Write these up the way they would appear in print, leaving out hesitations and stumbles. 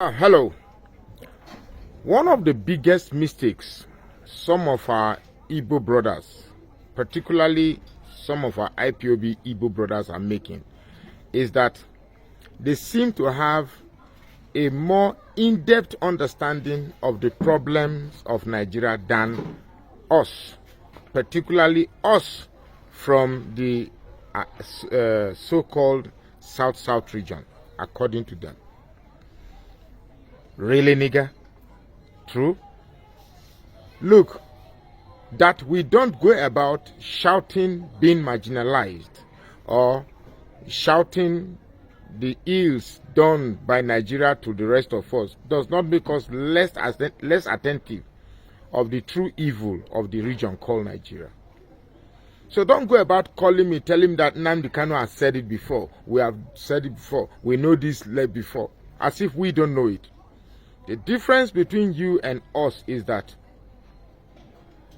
Hello. One of the biggest mistakes some of our Igbo brothers, particularly some of our IPOB Igbo brothers, are making is that they seem to have a more in-depth understanding of the problems of Nigeria than us, particularly us from the so-called South-South region, according to them. Really, nigga? True? Look, that we don't go about shouting being marginalized or shouting the ills done by Nigeria to the rest of us does not make us less attentive of the true evil of the region called Nigeria. So don't go about calling me, telling me that Nnamdi Kanu has said it before. We have said it before. We know this before. As if we don't know it. The difference between you and us is that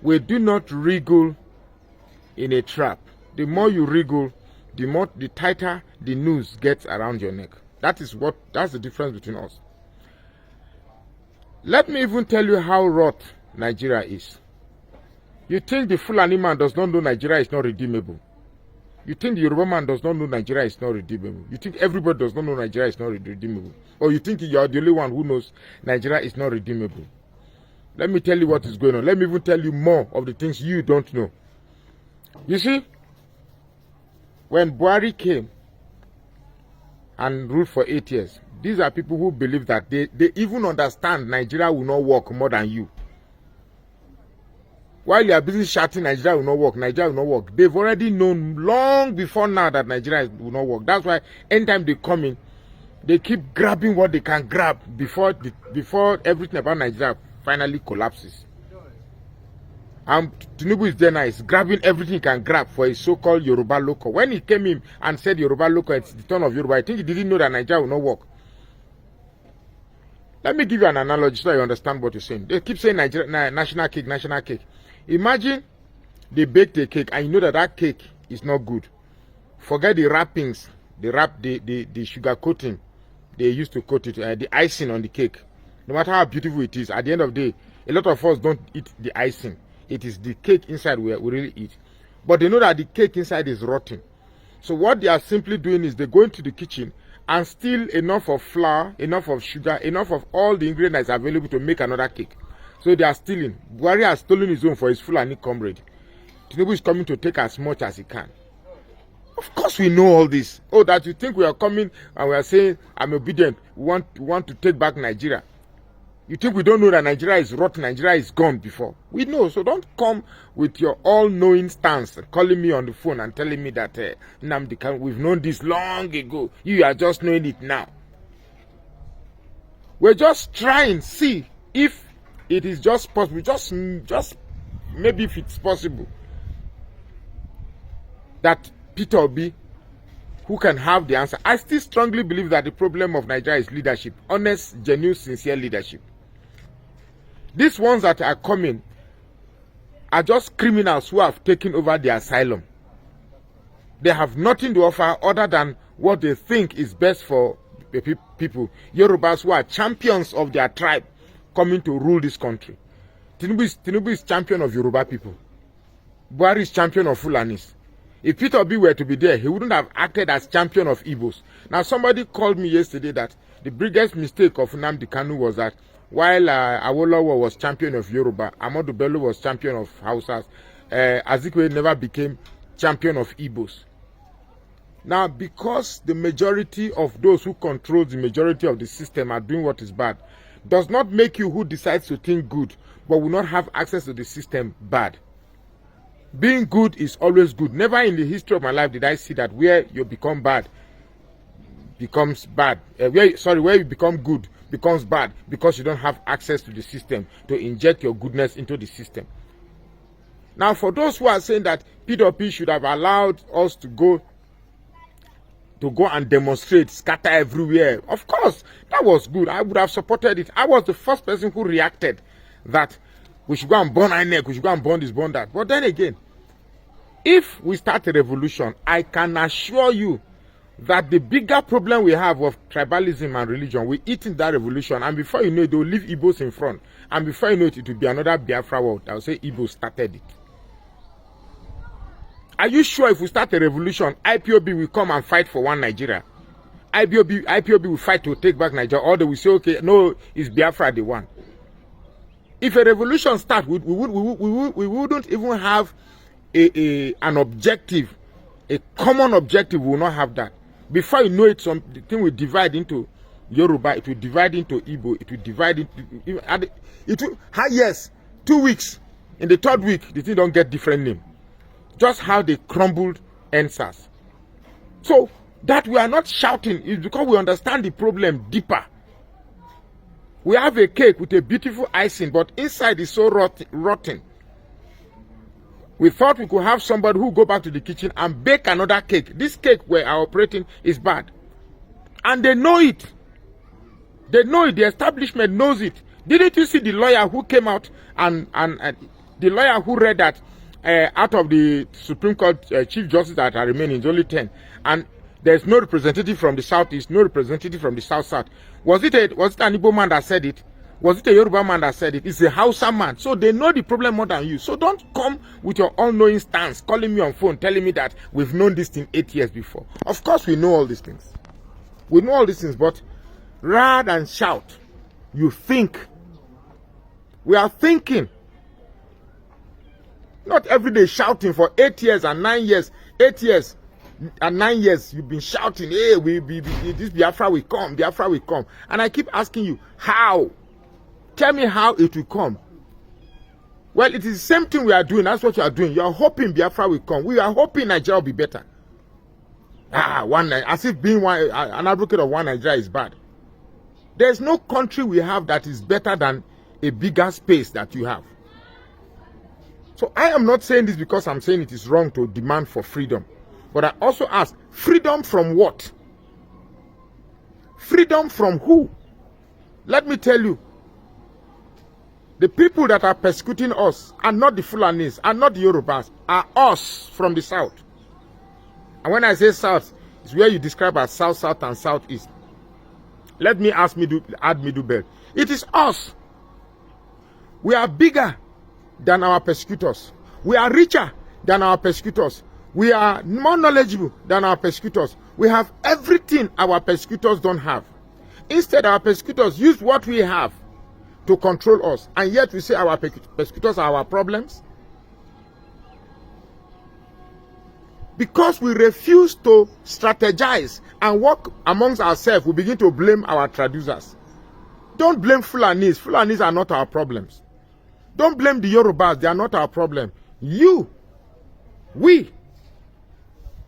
we do not wriggle in a trap. The more you wriggle, the tighter the noose gets around your neck. That's the difference between us. Let me even tell you how rot Nigeria is. You think the Fulani man does not know Nigeria is not redeemable? You think the Yoruba man does not know Nigeria is not redeemable? You think everybody does not know Nigeria is not redeemable? Or you think you are the only one who knows Nigeria is not redeemable? Let me tell you what is going on. Let me even tell you more of the things you don't know. You see, when Buhari came and ruled for 8 years, these are people who believe that they even understand Nigeria will not work more than you. While you are busy shouting Nigeria will not work, Nigeria will not work, they've already known long before now that Nigeria will not work. That's why anytime they come in, they keep grabbing what they can grab before everything about Nigeria finally collapses. And Tinubu is there now, he's grabbing everything he can grab for a so-called Yoruba local. When he came in and said Yoruba local, it's the turn of Yoruba, I think he didn't know that Nigeria will not work. Let me give you an analogy so that you understand what you're saying. They keep saying Nigeria, national cake, national cake. Imagine they baked a cake and you know that that cake is not good. Forget the wrappings, the sugar coating they used to coat it, the icing on the cake. No matter how beautiful it is, at the end of the day, a lot of us don't eat the icing. It is the cake inside we really eat. But they know that the cake inside is rotten. So what they are simply doing is they go into the kitchen and steal enough of flour, enough of sugar, enough of all the ingredients available to make another cake. So they are stealing. Buhari has stolen his own for his Fulani comrade. Tinubu is coming to take as much as he can. Of course we know all this. Oh, that you think we are coming and we are saying, I'm obedient. We want to take back Nigeria. You think we don't know that Nigeria is rotten, Nigeria is gone before? We know. So don't come with your all-knowing stance, calling me on the phone and telling me that Nnamdi Kanu, we've known this long ago. You are just knowing it now. We're just trying to see if it is just possible, just maybe if it's possible, that Peter Obi, who can have the answer. I still strongly believe that the problem of Nigeria is leadership, honest, genuine, sincere leadership. These ones that are coming are just criminals who have taken over the asylum. They have nothing to offer other than what they think is best for the people. Yorubas who are champions of their tribe coming to rule this country. Tinubu is champion of Yoruba people. Buhari is champion of Fulanis. If Peter Obi were to be there, he wouldn't have acted as champion of Igbos. Now, somebody called me yesterday that the biggest mistake of Nnamdi Kanu was that while Awolowo was champion of Yoruba, Ahmadu Bello was champion of Hausas, Azikiwe never became champion of Igbos. Now, because the majority of those who control the majority of the system are doing what is bad, does not make you who decides to think good, but will not have access to the system bad. Being good is always good. Never in the history of my life did I see that where you become bad becomes bad. Where you become good becomes bad because you don't have access to the system to inject your goodness into the system. Now, for those who are saying that PWP should have allowed us to go and demonstrate, scatter everywhere, of course, that was good. I would have supported it. I was the first person who reacted that we should go and burn INEC, we should go and burn this, burn that. But then again, if we start a revolution, I can assure you that the bigger problem we have of tribalism and religion, we eat in that revolution, and before you know it, they'll leave Igbos in front. And before you know it, it will be another Biafra world. I'll say Igbos started it. Are you sure if we start a revolution, IPOB will come and fight for one Nigeria? IPOB will fight to take back Nigeria, or they will say, okay, no, it's Biafra the one. If a revolution starts, we wouldn't even have an objective, a common objective. We will not have that. Before you know it, something will divide into Yoruba, it will divide into Igbo, it will divide into, yes, 2 weeks. In the 3rd week, the thing don't get different name. Just how they crumbled NSAS. So, that we are not shouting is because we understand the problem deeper. We have a cake with a beautiful icing, but inside is so rotten. We thought we could have somebody who go back to the kitchen and bake another cake. This cake we are operating is bad. And they know it. They know it. The establishment knows it. Didn't you see the lawyer who came out and the lawyer who read that out of the Supreme Court Chief Justice that are remaining, it's only 10. And there's no representative from the Southeast, no representative from the South-South. Was it an Igbo man that said it? Was it a Yoruba man that said it? It's a Hausa man. So they know the problem more than you. So don't come with your all-knowing stance, calling me on phone, telling me that we've known this thing 8 years before. Of course we know all these things. We know all these things, but rather than shout, you think. We are thinking. Not every day shouting for 8 years and 9 years. 8 years and 9 years, you've been shouting, hey, this Biafra will come, Biafra will come. And I keep asking you, how? Tell me how it will come. Well, it is the same thing we are doing. That's what you are doing. You are hoping Biafra will come. We are hoping Nigeria will be better. As if being an advocate of one Nigeria is bad. There's no country we have that is better than a bigger space that you have. So I am not saying this because I'm saying it is wrong to demand for freedom. But I also ask, freedom from what? Freedom from who? Let me tell you, the people that are persecuting us are not the Fulanis, are not the Yorubas, are us from the South. And when I say South, it's where you describe as South, South, and Southeast. Let me add middle belt. It is us. We are bigger than our persecutors. We are richer than our persecutors. We are more knowledgeable than our persecutors. We have everything our persecutors don't have. Instead, our persecutors use what we have to control us. And yet we say our persecutors are our problems. Because we refuse to strategize and work amongst ourselves, we begin to blame our traducers. Don't blame Fulanis. Fulanis are not our problems. Don't blame the Yorubas. They are not our problem. We,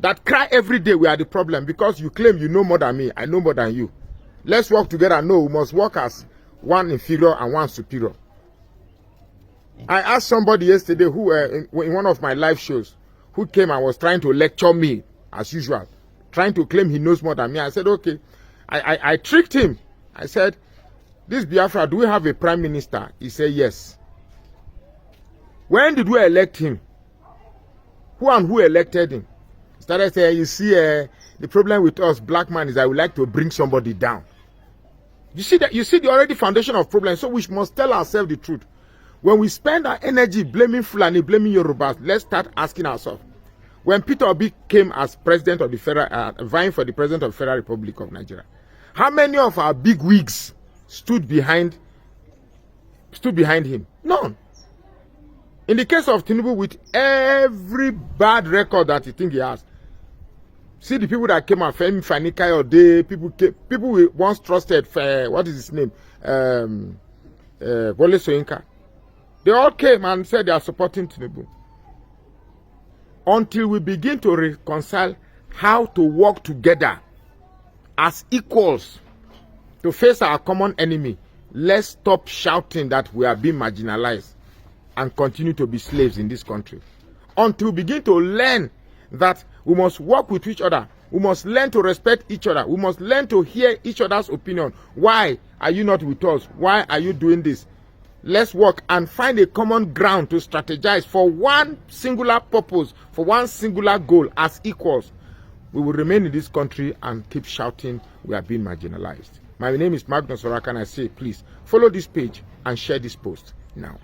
that cry every day, we are the problem because you claim you know more than me. I know more than you. Let's work together. No, we must work as one inferior and one superior. I asked somebody yesterday who, in one of my live shows, who came and was trying to lecture me, as usual, trying to claim he knows more than me. I said, okay. I tricked him. I said, this Biafra, do we have a prime minister? He said, yes. When did we elect him? Who elected him? He started saying, you see, the problem with us, black man, is I would like to bring somebody down. You see the already foundation of problems. So we must tell ourselves the truth. When we spend our energy blaming Fulani, blaming Yorubas, let's start asking ourselves. When Peter Obi came as president of the federal, vying for the president of the Federal Republic of Nigeria, how many of our big wigs stood behind him? None. In the case of Tinubu, with every bad record that you think he has, see the people that came out, Femi Fani-Kayode, people we once trusted, what is his name? Wole Soyinka. They all came and said they are supporting Tinubu. Until we begin to reconcile how to work together as equals to face our common enemy, let's stop shouting that we are being marginalized and continue to be slaves in this country. Until we begin to learn that we must work with each other. We must learn to respect each other. We must learn to hear each other's opinion. Why are you not with us? Why are you doing this? Let's work and find a common ground to strategize for one singular purpose, for one singular goal as equals. we will remain in this country and keep shouting we are being marginalized. My name is Magnus Oraka, and I say please follow this page and share this post now.